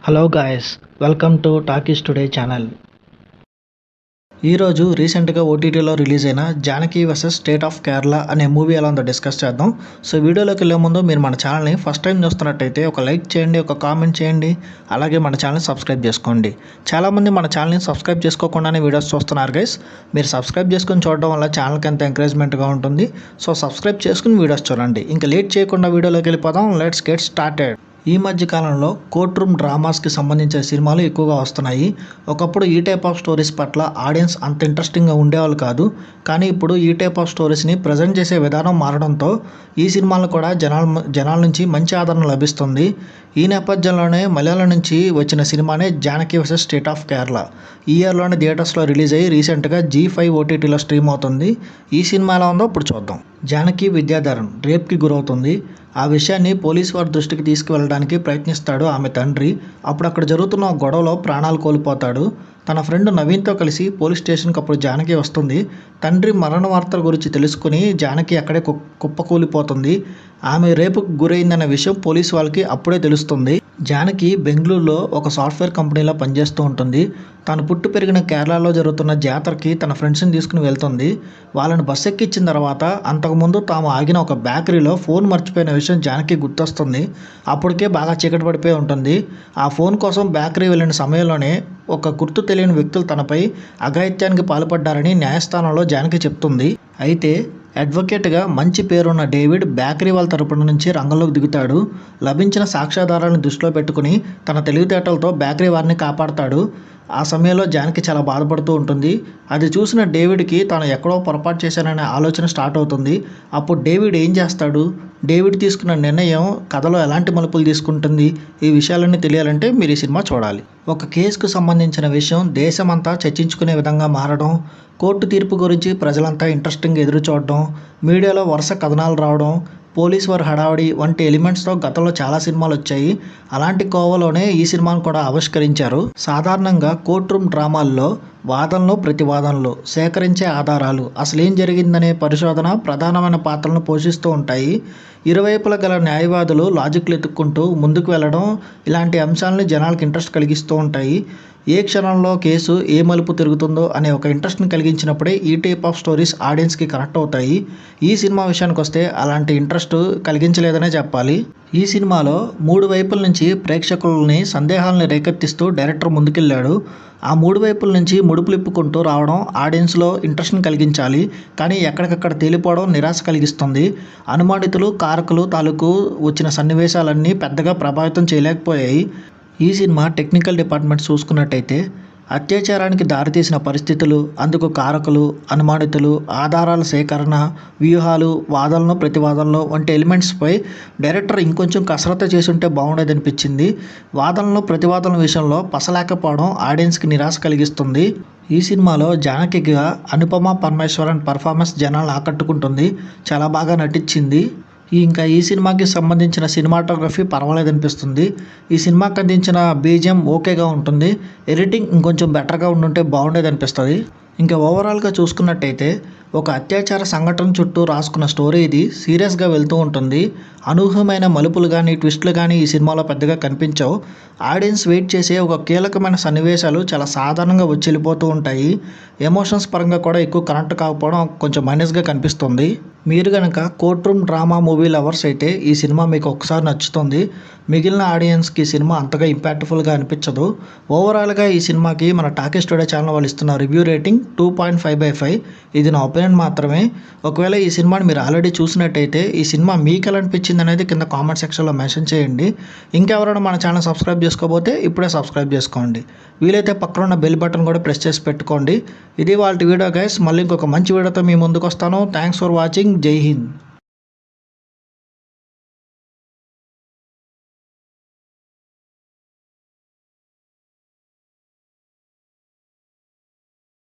Hello guys, welcome to talkies today channel. ఈరోజు రీసెంట్గా ఓటీటీలో రిలీజ్ అయిన Janaki versus state of Kerala అనే మూవీ ఎలా ఉందో డిస్కస్ చేద్దాం. సో వీడియోలోకి వెళ్ళే ముందు మీరు మన ఛానల్ని ఫస్ట్ టైం చూస్తున్నట్టయితే ఒక లైక్ చేయండి, ఒక కామెంట్ చేయండి, అలాగే మన ఛానల్ని సబ్స్క్రైబ్ చేసుకోండి. చాలామంది మన ఛానల్ని సబ్స్క్రైబ్ చేసుకోకుండానే వీడియోస్ చూస్తున్నారు గైస్. మీరు సబ్స్క్రైబ్ చేసుకుని చూడడం వల్ల ఛానల్కి ఎంత ఎంకరేజ్మెంట్గా ఉంటుంది. సో సబ్స్క్రైబ్ చేసుకుని వీడియోస్ చూడండి. ఇంకా లేట్ చేయకుండా వీడియోలోకి వెళ్ళిపోదాం. Let's get started. ఈ మధ్య కాలంలో కోర్ట్ రూమ్ డ్రామాస్కి సంబంధించిన సినిమాలు ఎక్కువగా వస్తున్నాయి. ఒకప్పుడు ఈ టైప్ ఆఫ్ స్టోరీస్ పట్ల ఆడియన్స్ అంత ఇంట్రెస్టింగ్గా ఉండేవాళ్ళు కాదు. కానీ ఇప్పుడు ఈ టైప్ ఆఫ్ స్టోరీస్ని ప్రజెంట్ చేసే విధానం మారడంతో ఈ సినిమాలు కూడా జనాల నుంచి మంచి ఆదరణ లభిస్తుంది. ఈ నేపథ్యంలోనే మలయాళం నుంచి వచ్చిన సినిమానే Janaki versus state of Kerala. ఈ ఇయర్లోనే థియేటర్స్లో రిలీజ్ అయ్యి రీసెంట్గా G5 ఓటీటీలో స్ట్రీమ్ అవుతుంది. ఈ సినిమా ఎలా ఉందో ఇప్పుడు చూద్దాం. జానకి విద్యాధరన్ రేప్కి గురవుతుంది. ఆ విషయాన్ని పోలీసు వారి దృష్టికి తీసుకువెళ్ళడానికి ప్రయత్నిస్తాడు ఆమె తండ్రి. అప్పుడు అక్కడ జరుగుతున్న గొడవలో ప్రాణాలు కోల్పోతాడు. తన ఫ్రెండ్ నవీన్తో కలిసి పోలీస్ స్టేషన్కి అప్పుడు జానకి వస్తుంది. తండ్రి మరణ వార్తల గురించి తెలుసుకుని జానకి అక్కడే కుప్పకూలిపోతుంది. ఆమె రేపుకు గురైందన్న విషయం పోలీసు వాళ్ళకి అప్పుడే తెలుస్తుంది. జానకి బెంగళూరులో ఒక సాఫ్ట్వేర్ కంపెనీలో పనిచేస్తూ ఉంటుంది. తాను పుట్టి పెరిగిన కేరళలో జరుగుతున్న జాతరకి తన ఫ్రెండ్స్ని తీసుకుని వెళ్తుంది. వాళ్ళని బస్ ఎక్కించిన తర్వాత అంతకుముందు తాము ఆగిన ఒక బేకరీలో ఫోన్ మర్చిపోయిన విషయం జానకి గుర్తొస్తుంది. అప్పటికే బాగా చీకటి పడిపోయి ఉంటుంది. ఆ ఫోన్ కోసం బేకరీ వెళ్ళిన సమయంలోనే ఒక గుర్తు తెలియని వ్యక్తులు తనపై అఘాయిత్యానికి పాల్పడ్డారని న్యాయస్థానంలో జానకి చెప్తుంది. అయితే అడ్వకేట్గా మంచి పేరున్న డేవిడ్ బేకరీ వాళ్ళ తరపున నుంచి రంగంలోకి దిగుతాడు. లభించిన సాక్ష్యాధారాలను దృష్టిలో పెట్టుకుని తన తెలివితేటలతో బేకరీ వారిని కాపాడతాడు. ఆ సమయంలో జానకి చాలా బాధపడుతూ ఉంటుంది. అది చూసిన డేవిడ్కి తాను ఎక్కడో పొరపాటు చేశాననే ఆలోచన స్టార్ట్ అవుతుంది. అప్పుడు డేవిడ్ ఏం చేస్తాడు, డేవిడ్ తీసుకున్న నిర్ణయం కథలో ఎలాంటి మలుపులు తీసుకుంటుంది, ఈ విషయాలన్నీ తెలియాలంటే మీరు ఈ సినిమా చూడాలి. ఒక కేసుకు సంబంధించిన విషయం దేశమంతా చర్చించుకునే విధంగా మారడం, కోర్టు తీర్పు గురించి ప్రజలంతా ఇంట్రెస్టింగ్గా ఎదురు చూడడం, మీడియాలో వరుస కథనాలు రావడం, పోలీస్ వారి హడావడి వంటి ఎలిమెంట్స్తో గతంలో చాలా సినిమాలు వచ్చాయి. అలాంటి కోవలోనే ఈ సినిమాను కూడా ఆవిష్కరించారు. సాధారణంగా కోర్ట్ రూమ్ డ్రామాల్లో వాదనలు ప్రతివాదనలు, సేకరించే ఆధారాలు, అసలు ఏం జరిగిందనే పరిశోధన ప్రధానమైన పాత్రలను పోషిస్తూ ఉంటాయి. ఇరువైపుల గల న్యాయవాదులు లాజిక్లు ఎత్తుక్కుంటూ ముందుకు వెళ్ళడం ఇలాంటి అంశాలని జనాలకు ఇంట్రెస్ట్ కలిగిస్తూ ఉంటాయి. ఏ క్షణంలో కేసు ఏ మలుపు తిరుగుతుందో అనే ఒక ఇంట్రెస్ట్ని కలిగించినప్పుడే ఈ టైప్ ఆఫ్ స్టోరీస్ ఆడియన్స్కి కనెక్ట్ అవుతాయి. ఈ సినిమా విషయానికి వస్తే అలాంటి ఇంట్రెస్ట్ కలిగించలేదనే చెప్పాలి. ఈ సినిమాలో 3 వైపుల నుంచి ప్రేక్షకులని సందేహాలను రేకెత్తిస్తూ డైరెక్టర్ ముందుకెళ్ళాడు. ఆ 3 వైపుల నుంచి ముడుపులిప్పుకుంటూ రావడం ఆడియన్స్లో ఇంట్రెస్ట్ని కలిగించాలి. కానీ ఎక్కడికక్కడ తేలిపోవడం నిరాశ కలిగిస్తుంది. అనుమానితులు కారకులు తాలూకు వచ్చిన సన్నివేశాలన్నీ పెద్దగా ప్రభావితం చేయలేకపోయాయి. ఈ సినిమా టెక్నికల్ డిపార్ట్మెంట్ చూసుకున్నట్టయితే అత్యాచారానికి దారితీసిన పరిస్థితులు, అందుకు కారకులు, అనుమానితులు, ఆధారాల సేకరణ, వ్యూహాలు, వాదనలు ప్రతివాదనలు వంటి ఎలిమెంట్స్పై డైరెక్టర్ ఇంకొంచెం కసరత్తు చేసుంటే బాగుండేదనిపించింది. వాదనలు ప్రతివాదనల విషయంలో పసలేకపోవడం ఆడియన్స్కి నిరాశ కలిగిస్తుంది. ఈ సినిమాలో జానకిగా అనుపమ పరమేశ్వరన్ పర్ఫార్మెన్స్ జనాలను ఆకట్టుకుంటుంది. చాలా బాగా నటించింది. ఇంకా ఈ సినిమాకి సంబంధించిన సినిమాటోగ్రఫీ పర్వాలేదనిపిస్తుంది. ఈ సినిమాకి అందించిన బీజిఎం ఓకేగా ఉంటుంది. ఎడిటింగ్ ఇంకొంచెం బెటర్గా ఉండుంటే బాగుండేదనిపిస్తుంది. ఇంకా ఓవరాల్గా చూసుకున్నట్టయితే ఒక అత్యాచార సంఘటన చుట్టూ రాసుకున్న స్టోరీ ఇది సీరియస్గా వెళ్తూ ఉంటుంది. అనూహ్యమైన మలుపులు కానీ ట్విస్టులు కానీ ఈ సినిమాలో పెద్దగా కనిపించవు. ఆడియన్స్ వెయిట్ చేసే ఒక కీలకమైన సన్నివేశాలు చాలా సాధారణంగా వచ్చి వెళ్ళిపోతూ ఉంటాయి. ఎమోషన్స్ పరంగా కూడా ఎక్కువ కనెక్ట్ కాకపోవడం కొంచెం మైనస్గా కనిపిస్తుంది. మీరు కనుక court room drama movie lovers అయితే ఈ సినిమా మీకు ఒకసారి నచ్చుతుంది. మిగిలిన ఆడియన్స్కి ఈ సినిమా అంతగా ఇంపాక్ట్ఫుల్గా అనిపించదు. ఓవరాల్గా ఈ సినిమాకి మన టాకీస్ టుడే ఛానల్ వాళ్ళు ఇస్తున్న రివ్యూ రేటింగ్ 2.5/5. ఇది నా ఒపీనియన్ మాత్రమే. ఒకవేళ ఈ సినిమాని మీరు ఆల్రెడీ చూసినట్టయితే ఈ సినిమా మీకు ఎలా అనిపించింది అనేది కింద కామెంట్ సెక్షన్లో మెన్షన్ చేయండి. ఇంకెవరైనా మన ఛానల్ సబ్స్క్రైబ్ చేసుకోకపోతే ఇప్పుడే సబ్స్క్రైబ్ చేసుకోండి. వీలైతే పక్కన ఉన్న బెల్ బటన్ కూడా ప్రెస్ చేసి పెట్టుకోండి. ఇది వాళ్ళ వీడియో గైస్. మళ్ళీ ఇంకొక మంచి వీడియోతో మీ ముందుకు వస్తాను. Thanks for watching. జై హింద్.